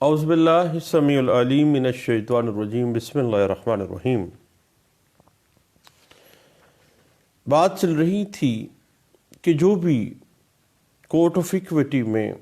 اعوذ باللہ السمیع العلیم من الشیطان الرجیم بسم اللہ الرحمن الرحیم۔ بات چل رہی تھی کہ جو بھی کورٹ آف ایکویٹی میں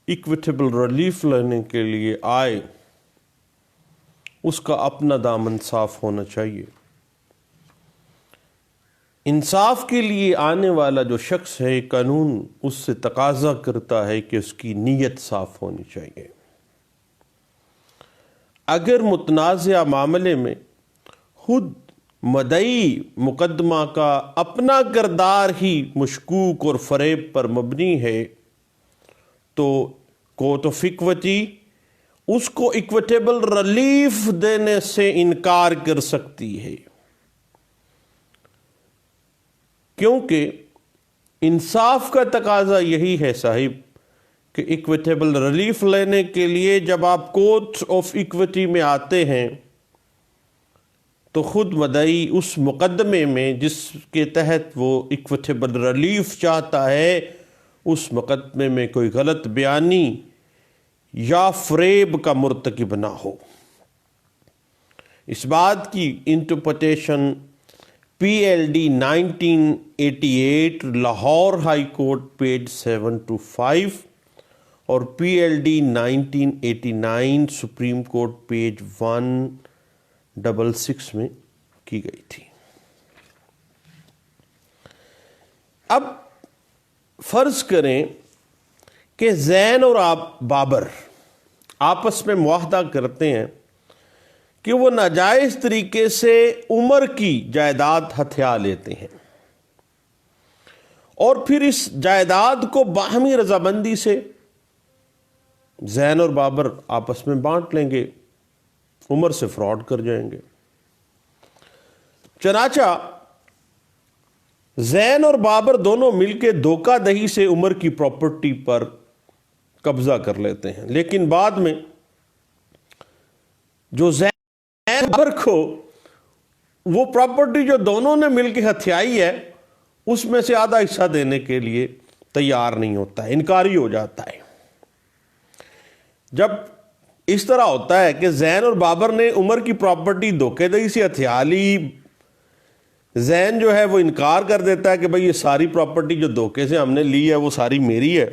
ایکویٹیبل ریلیف لینے کے لیے آئے اس کا اپنا دامن صاف ہونا چاہیے۔ انصاف کے لیے آنے والا جو شخص ہے قانون اس سے تقاضا کرتا ہے کہ اس کی نیت صاف ہونی چاہیے۔ اگر متنازع معاملے میں خود مدعی مقدمہ کا اپنا کردار ہی مشکوک اور فریب پر مبنی ہے تو کورٹ آف ایکویٹی اس کو ایکویٹیبل ریلیف دینے سے انکار کر سکتی ہے، کیونکہ انصاف کا تقاضا یہی ہے صاحب کہ ایکویٹیبل ریلیف لینے کے لیے جب آپ کورٹ آف ایکویٹی میں آتے ہیں تو خود مدعی اس مقدمے میں جس کے تحت وہ ایکویٹیبل ریلیف چاہتا ہے اس مقدمے میں کوئی غلط بیانی یا فریب کا مرتکب نہ ہو۔ اس بات کی interpretation PLD 1988 Lahore high court page 725 اور PLD 1989 سپریم کورٹ پیج 166 میں کی گئی تھی۔ اب فرض کریں کہ زین اور بابر آپس میں معاہدہ کرتے ہیں کہ وہ ناجائز طریقے سے عمر کی جائیداد ہتھیا لیتے ہیں اور پھر اس جائیداد کو باہمی رضامندی سے زین اور بابر آپس میں بانٹ لیں گے، عمر سے فراڈ کر جائیں گے۔ چنانچہ زین اور بابر دونوں مل کے دھوکہ دہی سے عمر کی پراپرٹی پر قبضہ کر لیتے ہیں، لیکن بعد میں جو زین بابر کو وہ پراپرٹی جو دونوں نے مل کے ہتھیائی ہے اس میں سے آدھا حصہ دینے کے لیے تیار نہیں ہوتا ہے، انکاری ہو جاتا ہے۔ جب اس طرح ہوتا ہے کہ زین اور بابر نے عمر کی پراپرٹی دھوکے دہی سے ہتھیا لی، زین جو ہے وہ انکار کر دیتا ہے کہ بھئی یہ ساری پراپرٹی جو دھوکے سے ہم نے لی ہے وہ ساری میری ہے،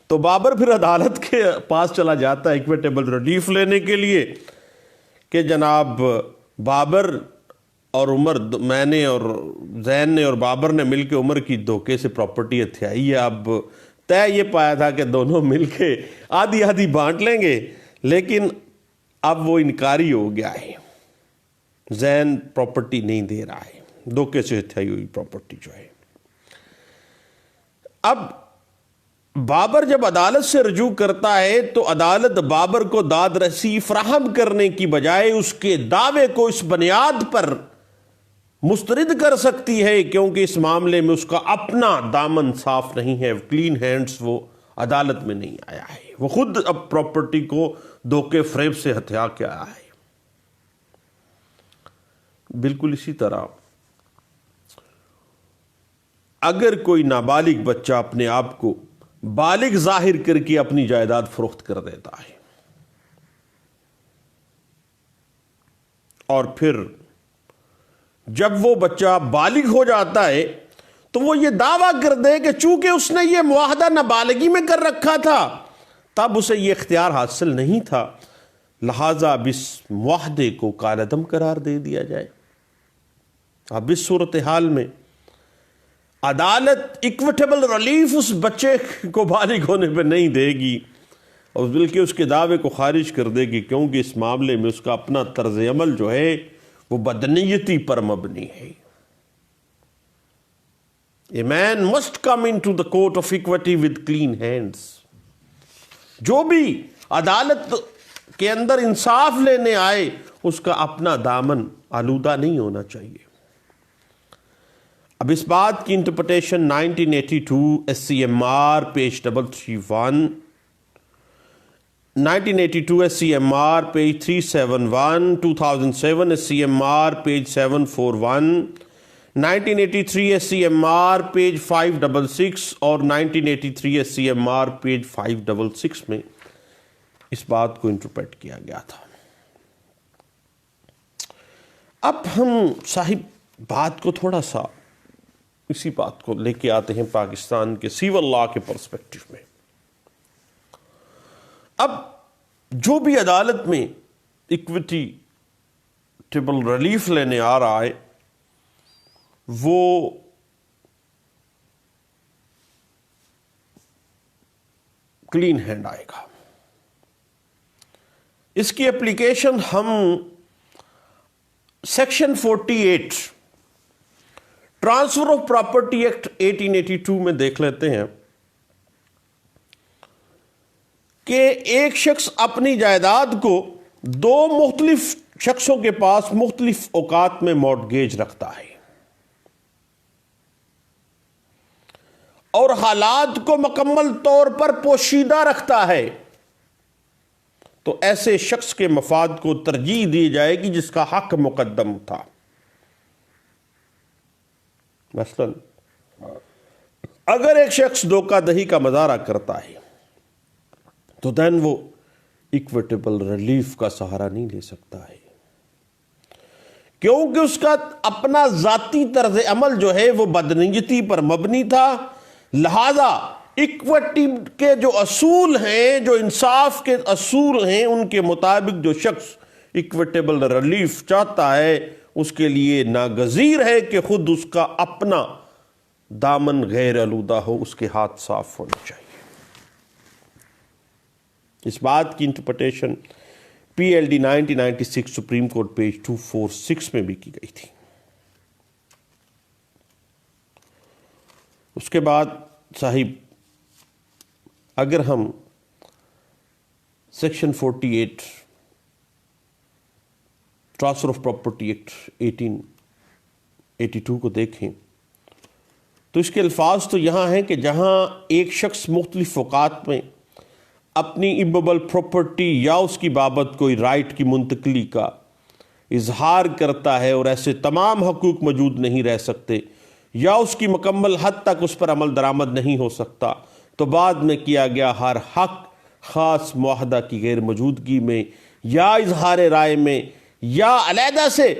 تو بابر پھر عدالت کے پاس چلا جاتا ہے ایکویٹیبل ریلیف لینے کے لیے کہ جناب بابر اور عمر، میں نے اور زین نے اور بابر نے مل کے عمر کی دھوکے سے پراپرٹی ہتھیائی ہے، اب طے یہ پایا تھا کہ دونوں مل کے آدھی آدھی بانٹ لیں گے، لیکن اب وہ انکاری ہو گیا ہے، زین پراپرٹی نہیں دے رہا ہے، دھوکے سے ہتھیائی ہوئی پراپرٹی جو ہے۔ اب بابر جب عدالت سے رجوع کرتا ہے تو عدالت بابر کو داد رسی فراہم کرنے کی بجائے اس کے دعوے کو اس بنیاد پر مسترد کر سکتی ہے کیونکہ اس معاملے میں اس کا اپنا دامن صاف نہیں ہے، کلین ہینڈز وہ عدالت میں نہیں آیا ہے، وہ خود اب پراپرٹی کو دھوکے فریب سے ہتھیا کے آیا ہے۔ بالکل اسی طرح اگر کوئی نابالغ بچہ اپنے آپ کو بالغ ظاہر کر کے اپنی جائیداد فروخت کر دیتا ہے اور پھر جب وہ بچہ بالغ ہو جاتا ہے تو وہ یہ دعویٰ کر دے کہ چونکہ اس نے یہ معاہدہ نابالغی میں کر رکھا تھا تب اسے یہ اختیار حاصل نہیں تھا، لہٰذا اب اس معاہدے کو کالعدم قرار دے دیا جائے۔ اب اس صورتحال میں عدالت ایکویٹیبل ریلیف اس بچے کو بالغ ہونے پہ نہیں دے گی اور بلکہ اس کے دعوے کو خارج کر دے گی، کیونکہ اس معاملے میں اس کا اپنا طرز عمل جو ہے وہ بدنیتی پر مبنی ہے۔ A man must come into the court of equity with clean hands۔ جو بھی عدالت کے اندر انصاف لینے آئے اس کا اپنا دامن آلودہ نہیں ہونا چاہیے۔ اب اس بات کی interpretation 1982 SCMR page 331، 1982 SCMR page 371، 2007 SCMR page 741، 1983 SCMR page 566 اور 1983 SCMR پیج 566 میں اس بات کو انٹرپریٹ کیا گیا تھا۔ اب ہم صاحب بات کو تھوڑا سا اسی بات کو لے کے آتے ہیں پاکستان کے سیول لا کے پرسپیکٹو میں۔ اب جو بھی عدالت میں ایکویٹی ٹیبل ریلیف لینے آ رہا ہے وہ کلین ہینڈ آئے گا۔ اس کی اپلیکیشن ہم section 48 transfer of property act 1882 میں دیکھ لیتے ہیں کہ ایک شخص اپنی جائیداد کو دو مختلف شخصوں کے پاس مختلف اوقات میں مورٹگیج رکھتا ہے اور حالات کو مکمل طور پر پوشیدہ رکھتا ہے، تو ایسے شخص کے مفاد کو ترجیح دی جائے گی جس کا حق مقدم تھا۔ مثلا اگر ایک شخص دھوکہ دہی کا مظاہرہ کرتا ہے تو دین وہ ایکویٹیبل ریلیف کا سہارا نہیں لے سکتا ہے، کیونکہ اس کا اپنا ذاتی طرز عمل جو ہے وہ بدنیتی پر مبنی تھا، لہذا ایکویٹی کے جو اصول ہیں، جو انصاف کے اصول ہیں، ان کے مطابق جو شخص ایکویٹیبل ریلیف چاہتا ہے اس کے لیے ناگزیر ہے کہ خود اس کا اپنا دامن غیر آلودہ ہو، اس کے ہاتھ صاف ہونے چاہیے۔ اس بات کی interpretation P L D 1996 supreme court page 246 میں بھی کی گئی تھی۔ اس کے بعد صاحب اگر ہم section 48 transfer of property act 1882 کو دیکھیں تو اس کے الفاظ تو یہاں ہیں کہ جہاں ایک شخص مختلف اوقات میں اپنی ایمویبل پراپرٹی یا اس کی بابت کوئی رائٹ کی منتقلی کا اظہار کرتا ہے اور ایسے تمام حقوق موجود نہیں رہ سکتے یا اس کی مکمل حد تک اس پر عمل درآمد نہیں ہو سکتا، تو بعد میں کیا گیا ہر حق خاص معاہدہ کی غیر موجودگی میں یا اظہار رائے میں یا علیحدہ سے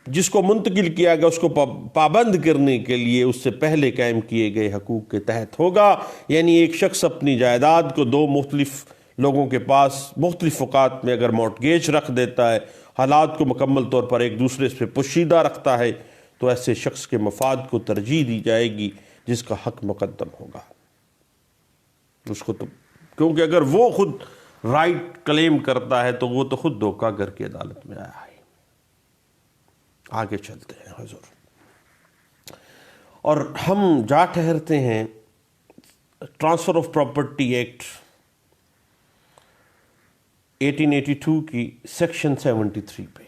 جس کو منتقل کیا گیا اس کو پابند کرنے کے لیے اس سے پہلے قائم کیے گئے حقوق کے تحت ہوگا۔ یعنی ایک شخص اپنی جائیداد کو دو مختلف لوگوں کے پاس مختلف اوقات میں اگر مورٹگیج رکھ دیتا ہے، حالات کو مکمل طور پر ایک دوسرے سے پوشیدہ رکھتا ہے، تو ایسے شخص کے مفاد کو ترجیح دی جائے گی جس کا حق مقدم ہوگا اس کو، تو کیونکہ اگر وہ خود رائٹ کلیم کرتا ہے تو وہ تو خود دھوکہ گر کے عدالت میں آیا ہے۔ آگے چلتے ہیں حضور، اور ہم جا ٹھہرتے ہیں ٹرانسفر آف پراپرٹی ایکٹ 1882 کی سیکشن 73 پہ۔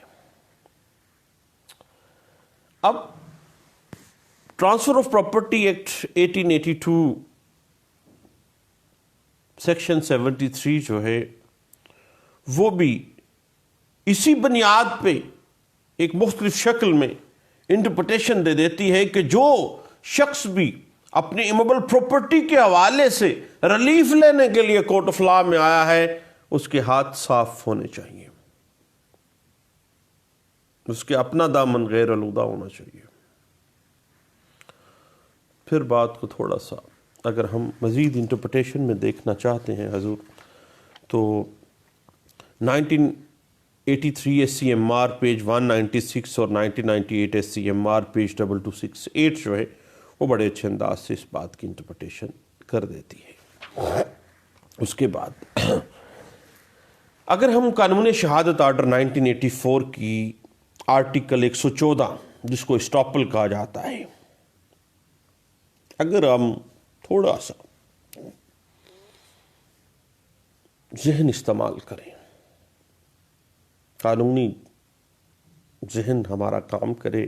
اب transfer of property act 1882 section 73 جو ہے وہ بھی اسی بنیاد پہ ایک مختلف شکل میں انٹرپریٹیشن دے دیتی ہے کہ جو شخص بھی اپنی ایمویبل پراپرٹی کے حوالے سے ریلیف لینے کے لیے کورٹ آف لا میں آیا ہے اس کے ہاتھ صاف ہونے چاہیے، اس کے اپنا دامن غیر آلودہ ہونا چاہیے۔ پھر بات کو تھوڑا سا اگر ہم مزید انٹرپریٹیشن میں دیکھنا چاہتے ہیں حضور، تو 1983 S C M R page 196 اور 1998 S C M R page 2268 جو ہے وہ بڑے اچھے انداز سے اس بات کی انٹرپریٹیشن کر دیتی ہے۔ اس کے بعد اگر ہم قانون شہادت آرڈر 1984 کی آرٹیکل 114 جس کو اسٹاپل کہا جاتا ہے، اگر ہم تھوڑا سا ذہن استعمال کریں، قانونی ذہن ہمارا کام کرے،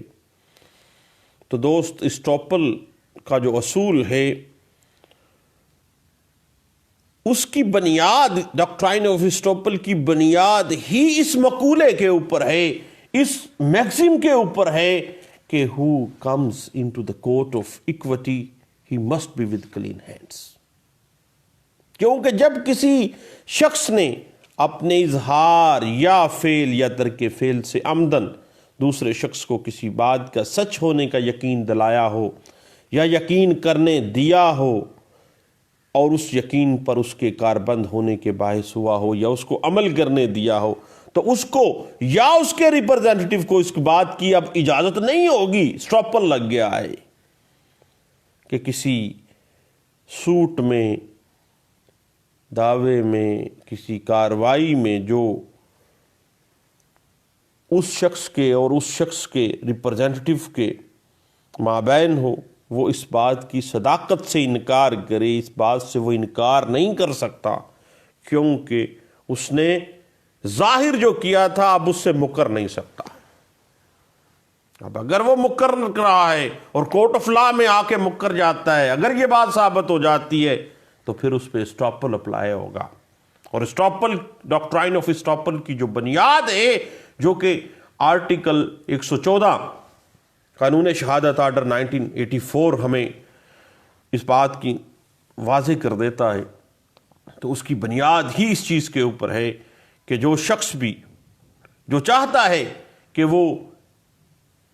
تو دوست اسٹاپل کا جو اصول ہے اس کی بنیاد، ڈاکٹرائن آف اسٹاپل کی بنیاد ہی اس مقولے کے اوپر ہے، اس میکسم کے اوپر ہے کہ who comes into the court of equity he must be with clean hands۔ کیونکہ جب کسی شخص نے اپنے اظہار یا فعل یا ترک فعل سے عمدن دوسرے شخص کو کسی بات کا سچ ہونے کا یقین دلایا ہو یا یقین کرنے دیا ہو اور اس یقین پر اس کے کاربند ہونے کے باعث ہوا ہو یا اس کو عمل کرنے دیا ہو، تو اس کو یا اس کے ریپرزینٹیٹیو کو اس بات کی اب اجازت نہیں ہوگی، اسٹاپل لگ گیا ہے کہ کسی سوٹ میں، دعوے میں، کسی کاروائی میں جو اس شخص کے اور اس شخص کے ریپرزینٹیٹیو کے مابین ہو، وہ اس بات کی صداقت سے انکار کرے، اس بات سے وہ انکار نہیں کر سکتا، کیونکہ اس نے ظاہر جو کیا تھا اب اس سے مکر نہیں سکتا۔ اب اگر وہ مکر کر رہا ہے اور کورٹ آف لا میں آ کے مکر جاتا ہے، اگر یہ بات ثابت ہو جاتی ہے تو پھر اس پہ اسٹاپل اپلائی ہوگا، اور اسٹاپل، ڈاکٹرائن آف اسٹاپل کی جو بنیاد ہے، جو کہ آرٹیکل 114 قانون شہادت آرڈر 1984 ہمیں اس بات کی واضح کر دیتا ہے، تو اس کی بنیاد ہی اس چیز کے اوپر ہے کہ جو شخص بھی جو چاہتا ہے کہ وہ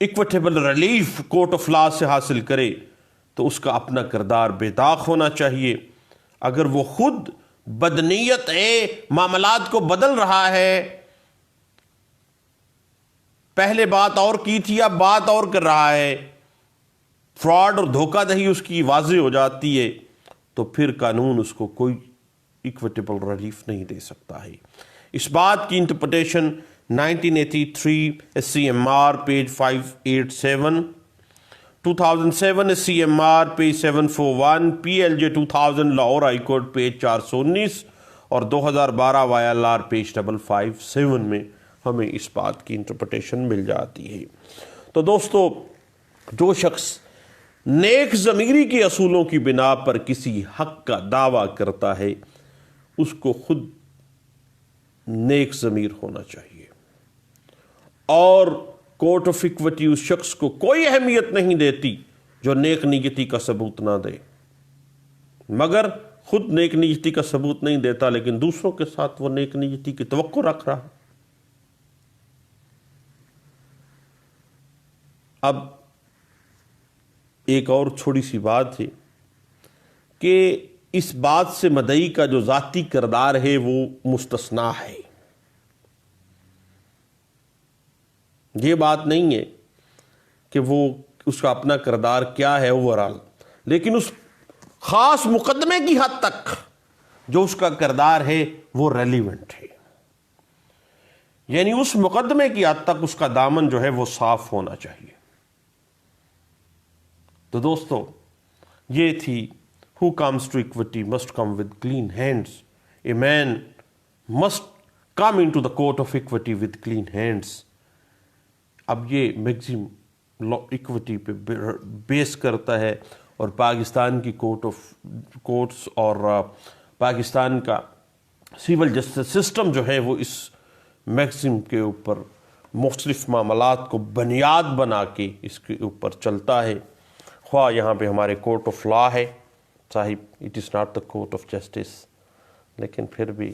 equitable relief court of law سے حاصل کرے تو اس کا اپنا کردار بے داغ ہونا چاہیے۔ اگر وہ خود بدنیت ہے، معاملات کو بدل رہا ہے، پہلے بات اور کی تھی اب بات اور کر رہا ہے، فراڈ اور دھوکہ دہی اس کی واضح ہو جاتی ہے، تو پھر قانون اس کو کوئی ایکویٹیبل ریلیف نہیں دے سکتا ہے۔ اس بات کی interpretation 1983 SCMR page 587، 2007 SCMR page 741، PLJ 2000 Lahore high court page 419 اور 2012 YLR پیج 557 میں ہمیں اس بات کی انٹرپریٹیشن مل جاتی ہے۔ تو دوستو، جو شخص نیک ضمیری کے اصولوں کی بنا پر کسی حق کا دعویٰ کرتا ہے، اس کو خود نیک ضمیر ہونا چاہیے، اور کورٹ آف ایکوٹی اس شخص کو کوئی اہمیت نہیں دیتی جو نیک نیتی کا ثبوت نہ دے، مگر خود نیک نیتی کا ثبوت نہیں دیتا لیکن دوسروں کے ساتھ وہ نیک نیتی کی توقع رکھ رہا۔ اب ایک اور چھوٹی سی بات ہے کہ اس بات سے مدعی کا جو ذاتی کردار ہے وہ مستثنا ہے۔ یہ بات نہیں ہے کہ وہ اس کا اپنا کردار کیا ہے اوورال، لیکن اس خاص مقدمے کی حد تک جو اس کا کردار ہے وہ ریلیونٹ ہے، یعنی اس مقدمے کی حد تک اس کا دامن جو ہے وہ صاف ہونا چاہیے۔ تو دوستو، یہ تھی Who comes to equity must come with clean hands. A man must come into the court of equity with clean hands. اب یہ میگزیم لا ایکوٹی پہ بیس کرتا ہے، اور پاکستان کی کورٹس اور پاکستان کا سول جسٹس سسٹم جو ہے وہ اس میگزیم کے اوپر مختلف معاملات کو بنیاد بنا کے اس کے اوپر چلتا ہے۔ خواہ یہاں پہ ہمارے کورٹ آف لا ہے، صاحب it is not the court of justice, لیکن پھر بھی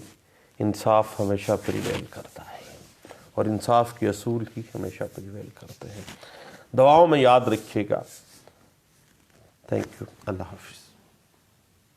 انصاف ہمیشہ پریویل کرتا ہے، اور انصاف کے اصول ہی ہمیشہ پریویل کرتے ہیں۔ دعاؤں میں یاد رکھیے گا۔ تھینک یو، اللہ حافظ۔